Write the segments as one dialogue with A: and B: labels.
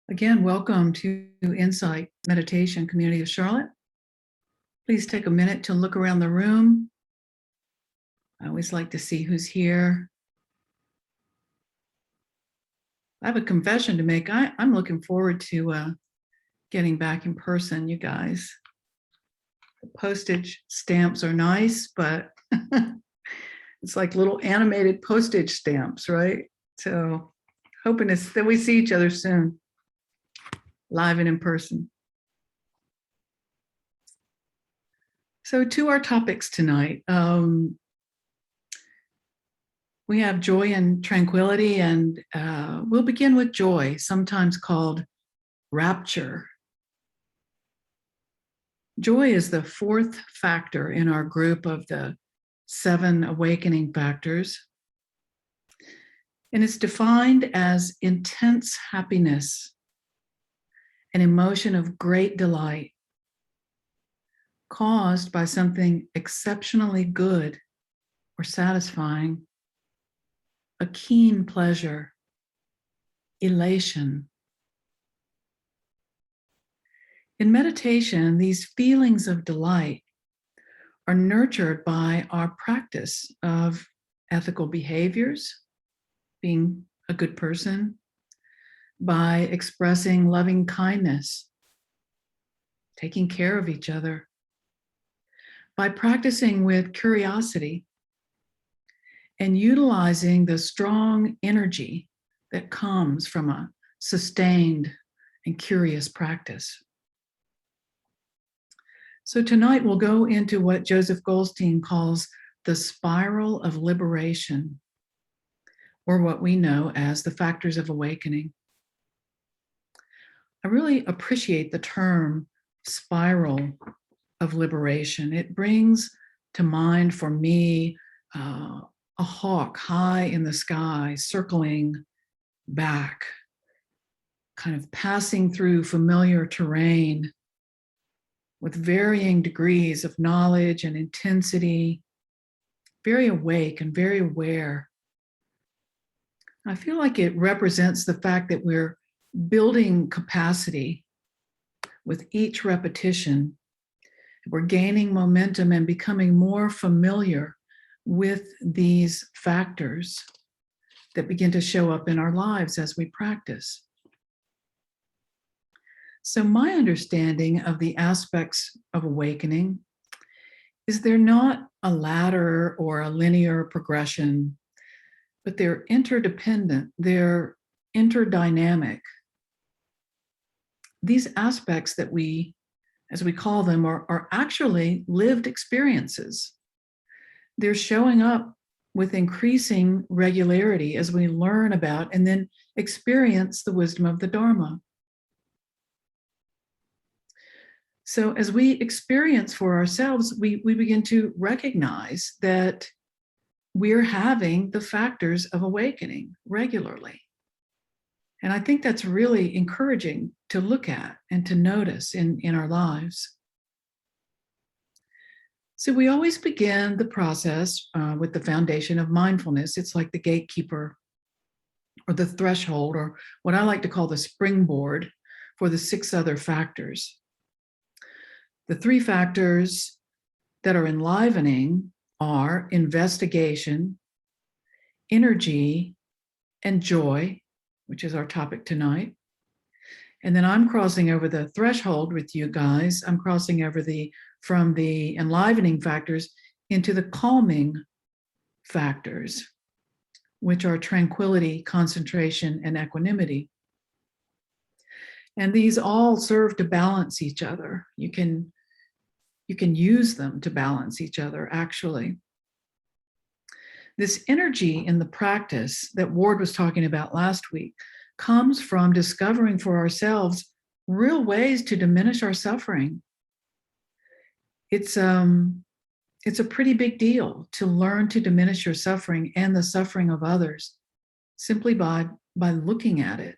A: Again, welcome to Insight Meditation Community of Charlotte. Please take a minute to look around the room. I always like to see who's here. I have a confession to make. I'm looking forward to getting back in person, you guys. The postage stamps are nice, but it's like little animated postage stamps, right? So hoping that we see each other soon, live and in person. So to our topics tonight, we have joy and tranquility, and we'll begin with joy, sometimes called rapture. Joy is the fourth factor in our group of the 7 awakening factors, and it's defined as intense happiness, an emotion of great delight caused by something exceptionally good or satisfying, a keen pleasure, elation. In meditation, these feelings of delight are nurtured by our practice of ethical behaviors, being a good person, by expressing loving kindness, taking care of each other, by practicing with curiosity and utilizing the strong energy that comes from a sustained and curious practice. So tonight we'll go into what Joseph Goldstein calls the spiral of liberation, or what we know as the factors of awakening. I really appreciate the term spiral of liberation. It brings to mind for me a hawk high in the sky, circling back, kind of passing through familiar terrain with varying degrees of knowledge and intensity, very awake and very aware. I feel like it represents the fact that we're building capacity with each repetition. We're gaining momentum and becoming more familiar with these factors that begin to show up in our lives as we practice. So my understanding of the aspects of awakening is they're not a ladder or a linear progression, but they're interdependent, they're interdynamic. These aspects that we, as we call them, are actually lived experiences. They're showing up with increasing regularity as we learn about and then experience the wisdom of the Dharma. So as we experience for ourselves, we begin to recognize that we're having the factors of awakening regularly. And I think that's really encouraging to look at and to notice in our lives. So we always begin the process with the foundation of mindfulness. It's like the gatekeeper or the threshold, or what I like to call the springboard for the 6 other factors. The 3 factors that are enlivening are investigation, energy, and joy, which is our topic tonight. And then I'm crossing over the threshold with you guys. I'm crossing over from the enlivening factors into the calming factors, which are tranquility, concentration, and equanimity. And these all serve to balance each other. You can use them to balance each other, actually. This energy in the practice that Ward was talking about last week comes from discovering for ourselves real ways to diminish our suffering. It's a pretty big deal to learn to diminish your suffering and the suffering of others simply by looking at it,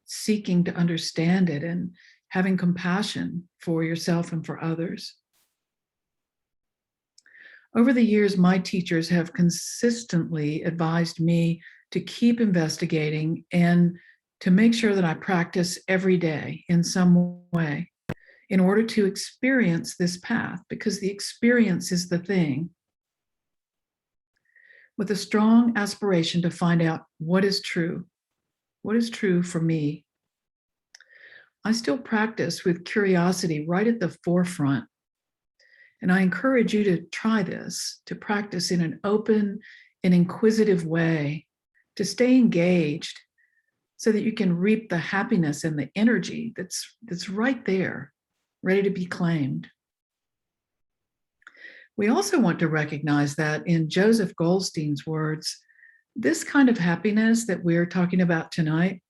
A: seeking to understand it, and having compassion for yourself and for others. Over the years, my teachers have consistently advised me to keep investigating and to make sure that I practice every day in some way in order to experience this path, because the experience is the thing, with a strong aspiration to find out what is true for me. I still practice with curiosity right at the forefront. And I encourage you to try this, to practice in an open and inquisitive way, to stay engaged so that you can reap the happiness and the energy that's right there, ready to be claimed. We also want to recognize that, in Joseph Goldstein's words, this kind of happiness that we're talking about tonight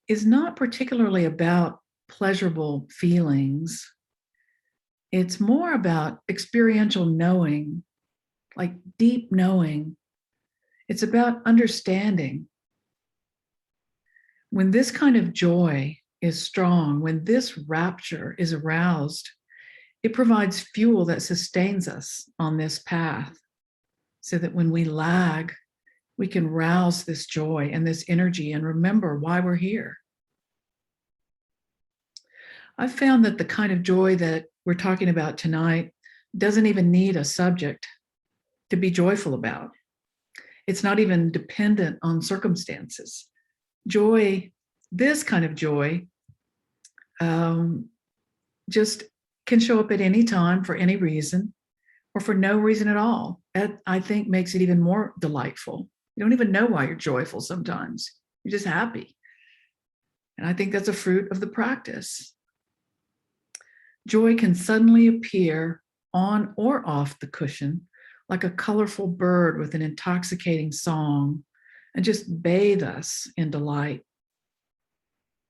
A: is not particularly about pleasurable feelings. It's more about experiential knowing, like deep knowing. It's about understanding. When this kind of joy is strong, when this rapture is aroused, it provides fuel that sustains us on this path, so that when we lag, we can rouse this joy and this energy and remember why we're here. I've found that the kind of joy that we're talking about tonight doesn't even need a subject to be joyful about. It's not even dependent on circumstances. Joy, this kind of joy, just can show up at any time for any reason or for no reason at all. That, I think, makes it even more delightful. You don't even know why you're joyful sometimes. You're just happy. And I think that's a fruit of the practice. Joy can suddenly appear on or off the cushion like a colorful bird with an intoxicating song and just bathe us in delight,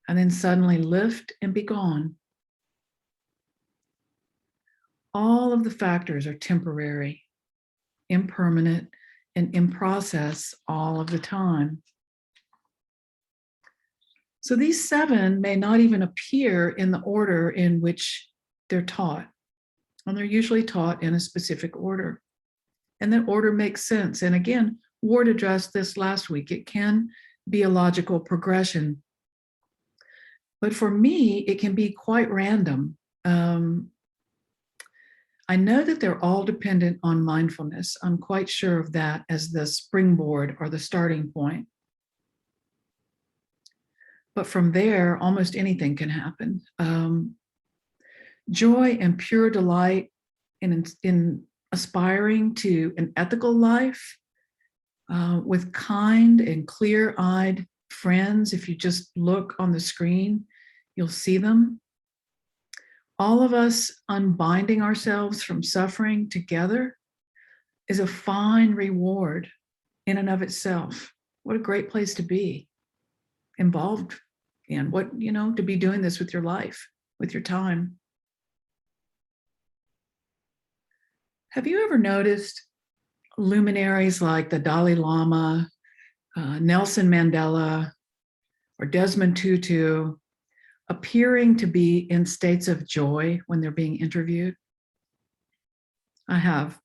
A: and then suddenly lift and be gone. All of the factors are temporary, impermanent, and in process all of the time. So these 7 may not even appear in the order in which they're taught, and they're usually taught in a specific order. And that order makes sense. And again, Ward addressed this last week. It can be a logical progression. But for me, it can be quite random. I know that they're all dependent on mindfulness. I'm quite sure of that as the springboard or the starting point. But from there, almost anything can happen. Joy and pure delight in aspiring to an ethical life with kind and clear-eyed friends. If you just look on the screen, you'll see them. All of us unbinding ourselves from suffering together is a fine reward in and of itself. What a great place to be involved in. What, to be doing this with your life, with your time. Have you ever noticed luminaries like the Dalai Lama, Nelson Mandela, or Desmond Tutu appearing to be in states of joy when they're being interviewed? I have.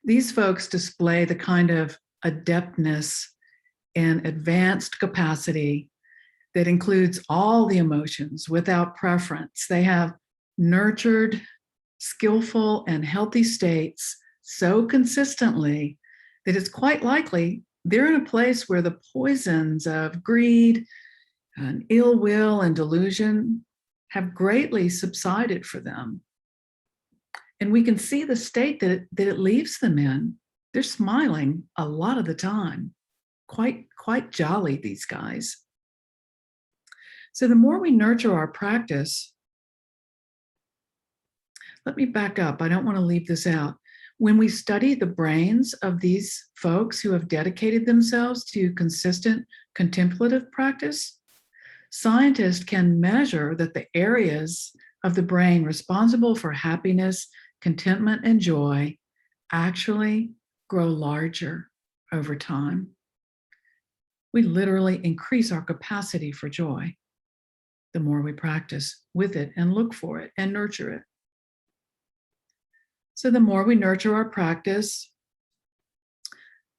A: These folks display the kind of adeptness and advanced capacity that includes all the emotions without preference. They have nurtured, skillful, and healthy states so consistently that it's quite likely they're in a place where the poisons of greed and ill will and delusion have greatly subsided for them. And we can see the state that it leaves them in. They're smiling a lot of the time. Quite jolly, these guys. So the more we nurture our practice, let me back up. I don't want to leave this out. When we study the brains of these folks who have dedicated themselves to consistent contemplative practice, scientists can measure that the areas of the brain responsible for happiness, contentment, and joy actually grow larger over time. We literally increase our capacity for joy the more we practice with it and look for it and nurture it. So the more we nurture our practice,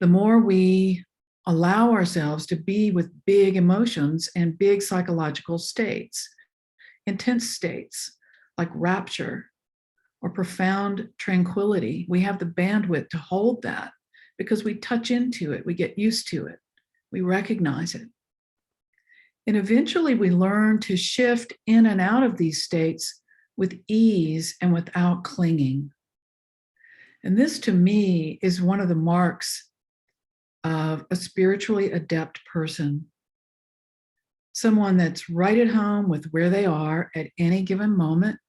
A: the more we allow ourselves to be with big emotions and big psychological states, intense states like rapture or profound tranquility. We have the bandwidth to hold that because we touch into it, we get used to it, we recognize it. And eventually we learn to shift in and out of these states with ease and without clinging. And this, to me, is one of the marks of a spiritually adept person. Someone that's right at home with where they are at any given moment,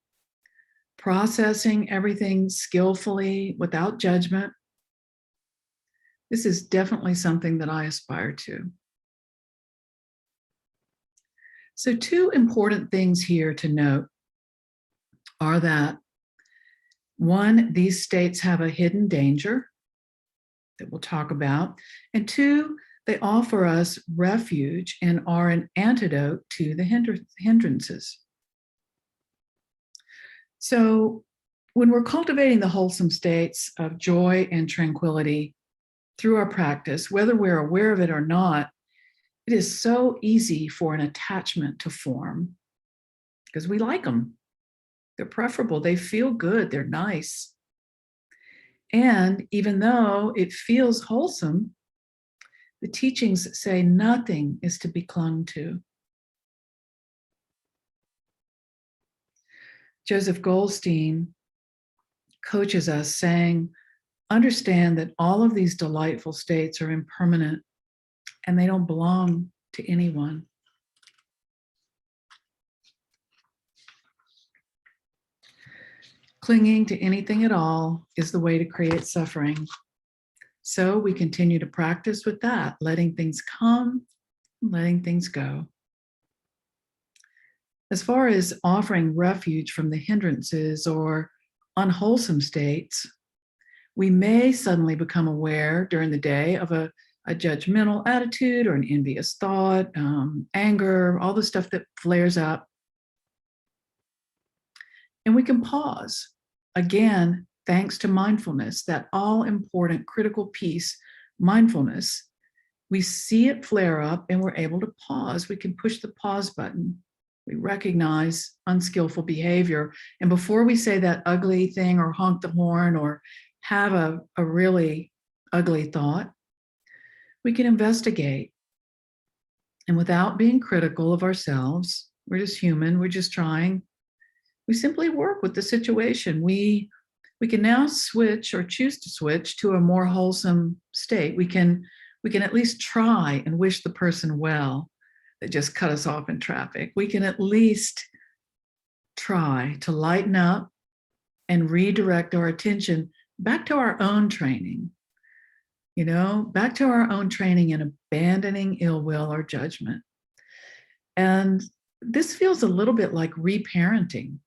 A: processing everything skillfully without judgment. This is definitely something that I aspire to. So, two important things here to note are that, one, these states have a hidden danger that we'll talk about, and two, they offer us refuge and are an antidote to the hindrances. So, when we're cultivating the wholesome states of joy and tranquility through our practice, whether we're aware of it or not, it is so easy for an attachment to form because we like them. They're preferable. They feel good. They're nice. And even though it feels wholesome, the teachings say nothing is to be clung to. Joseph Goldstein coaches us saying, understand that all of these delightful states are impermanent and they don't belong to anyone. Clinging to anything at all is the way to create suffering. So we continue to practice with that, letting things come, letting things go. As far as offering refuge from the hindrances or unwholesome states, we may suddenly become aware during the day of a judgmental attitude or an envious thought, anger, all the stuff that flares up. And we can pause. Again, thanks to mindfulness, that all-important critical piece, mindfulness. We see it flare up and we're able to pause. We can push the pause button. We recognize unskillful behavior. And before we say that ugly thing or honk the horn or have a really ugly thought, we can investigate. And without being critical of ourselves, we're just human, we're just trying, we simply work with the situation. We can now switch or choose to switch to a more wholesome state. We can at least try and wish the person well that just cut us off in traffic. We can at least try to lighten up and redirect our attention back to our own training, back to our own training in abandoning ill will or judgment. And this feels a little bit like reparenting.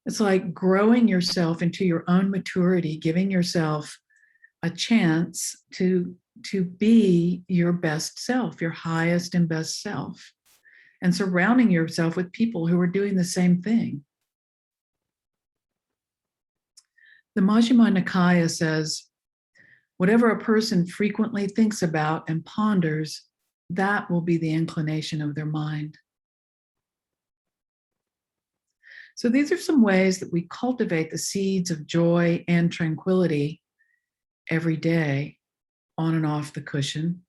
A: It's like growing yourself into your own maturity, giving yourself a chance to be your best self, your highest and best self, and surrounding yourself with people who are doing the same thing. The Majjhima Nikaya says, whatever a person frequently thinks about and ponders, that will be the inclination of their mind. So these are some ways that we cultivate the seeds of joy and tranquility every day on and off the cushion.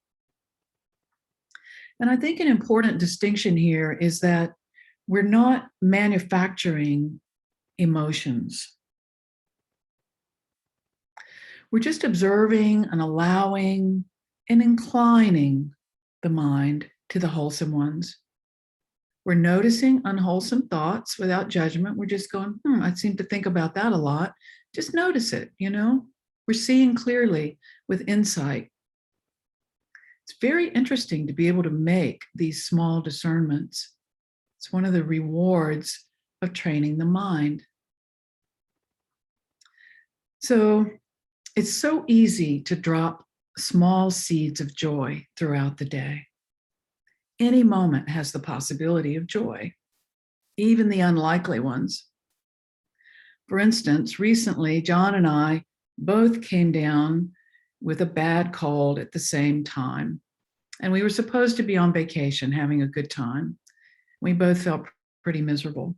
A: And I think an important distinction here is that we're not manufacturing emotions. We're just observing and allowing and inclining the mind to the wholesome ones. We're noticing unwholesome thoughts without judgment. We're just going, I seem to think about that a lot. Just notice it, We're seeing clearly with insight. It's very interesting to be able to make these small discernments. It's one of the rewards of training the mind. So it's so easy to drop small seeds of joy throughout the day. Any moment has the possibility of joy, even the unlikely ones. For instance, recently, John and I both came down with a bad cold at the same time. And we were supposed to be on vacation, having a good time. We both felt pretty miserable.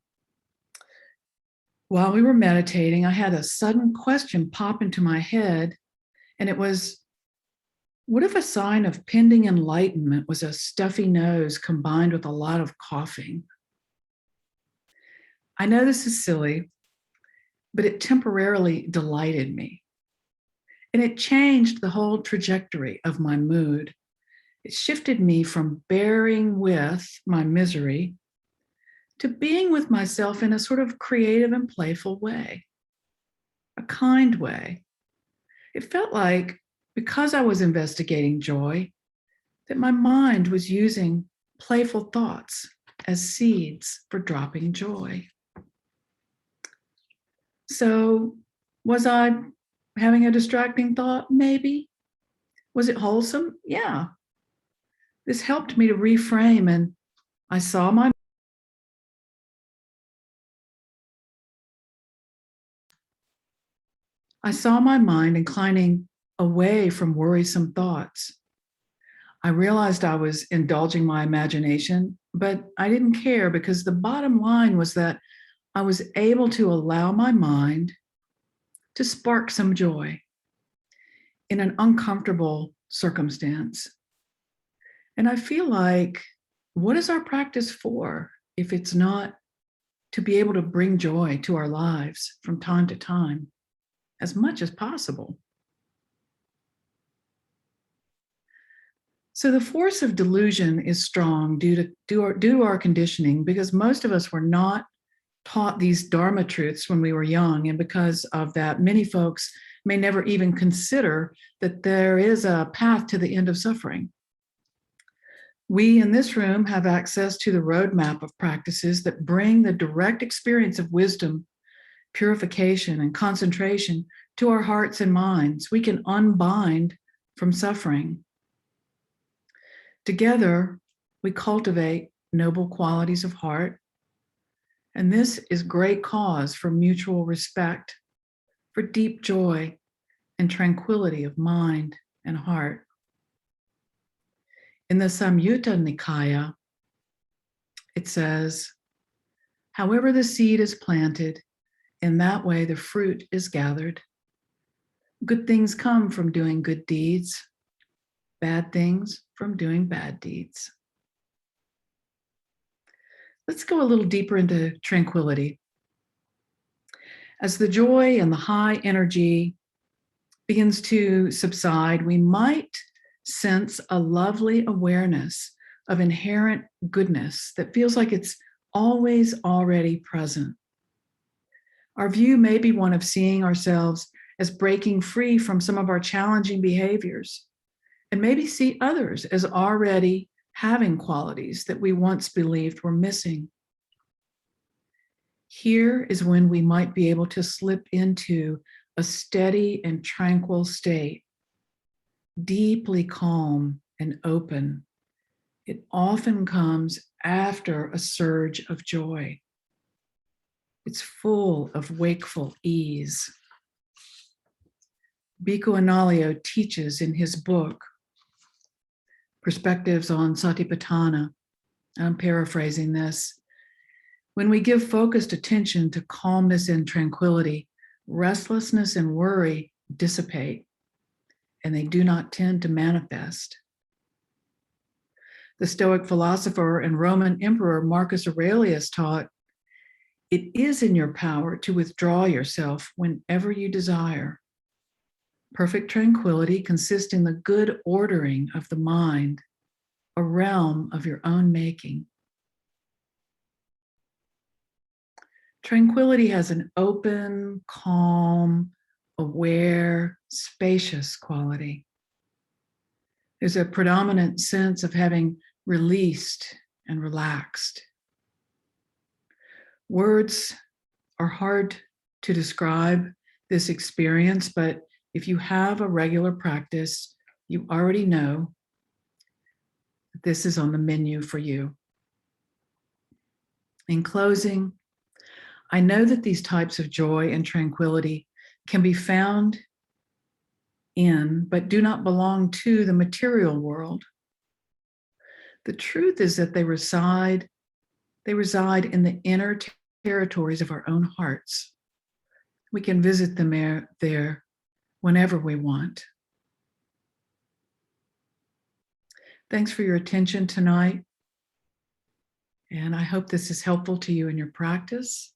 A: While we were meditating, I had a sudden question pop into my head, and it was, what if a sign of pending enlightenment was a stuffy nose combined with a lot of coughing? I know this is silly, but it temporarily delighted me. And it changed the whole trajectory of my mood. It shifted me from bearing with my misery to being with myself in a sort of creative and playful way, a kind way. It felt like, because I was investigating joy, that my mind was using playful thoughts as seeds for dropping joy. So, was I having a distracting thought? Maybe. Was it wholesome? Yeah. This helped me to reframe, and I saw my mind inclining away from worrisome thoughts. I realized I was indulging my imagination, but I didn't care, because the bottom line was that I was able to allow my mind to spark some joy in an uncomfortable circumstance. And I feel like, what is our practice for if it's not to be able to bring joy to our lives from time to time, as much as possible? So the force of delusion is strong due to our conditioning, because most of us were not taught these Dharma truths when we were young. And because of that, many folks may never even consider that there is a path to the end of suffering. We in this room have access to the roadmap of practices that bring the direct experience of wisdom, purification, and concentration to our hearts and minds. We can unbind from suffering. Together, we cultivate noble qualities of heart, and this is great cause for mutual respect, for deep joy and tranquility of mind and heart. In the Samyutta Nikaya, it says, however the seed is planted, in that way the fruit is gathered. Good things come from doing good deeds, bad things from doing bad deeds. Let's go a little deeper into tranquility. As the joy and the high energy begins to subside, we might sense a lovely awareness of inherent goodness that feels like it's always already present. Our view may be one of seeing ourselves as breaking free from some of our challenging behaviors, and maybe see others as already having qualities that we once believed were missing. Here is when we might be able to slip into a steady and tranquil state, deeply calm and open. It often comes after a surge of joy. It's full of wakeful ease. Bhikkhu Analayo teaches in his book, Perspectives on Satipatthana, I'm paraphrasing this, when we give focused attention to calmness and tranquility, restlessness and worry dissipate, and they do not tend to manifest. The Stoic philosopher and Roman Emperor Marcus Aurelius taught, it is in your power to withdraw yourself whenever you desire. Perfect tranquility consists in the good ordering of the mind, a realm of your own making. Tranquility has an open, calm, aware, spacious quality. There's a predominant sense of having released and relaxed. Words are hard to describe this experience, but if you have a regular practice, you already know that this is on the menu for you. In closing, I know that these types of joy and tranquility can be found in, but do not belong to the material world. The truth is that they reside in the inner territories of our own hearts. We can visit them there whenever we want. Thanks for your attention tonight. And I hope this is helpful to you in your practice.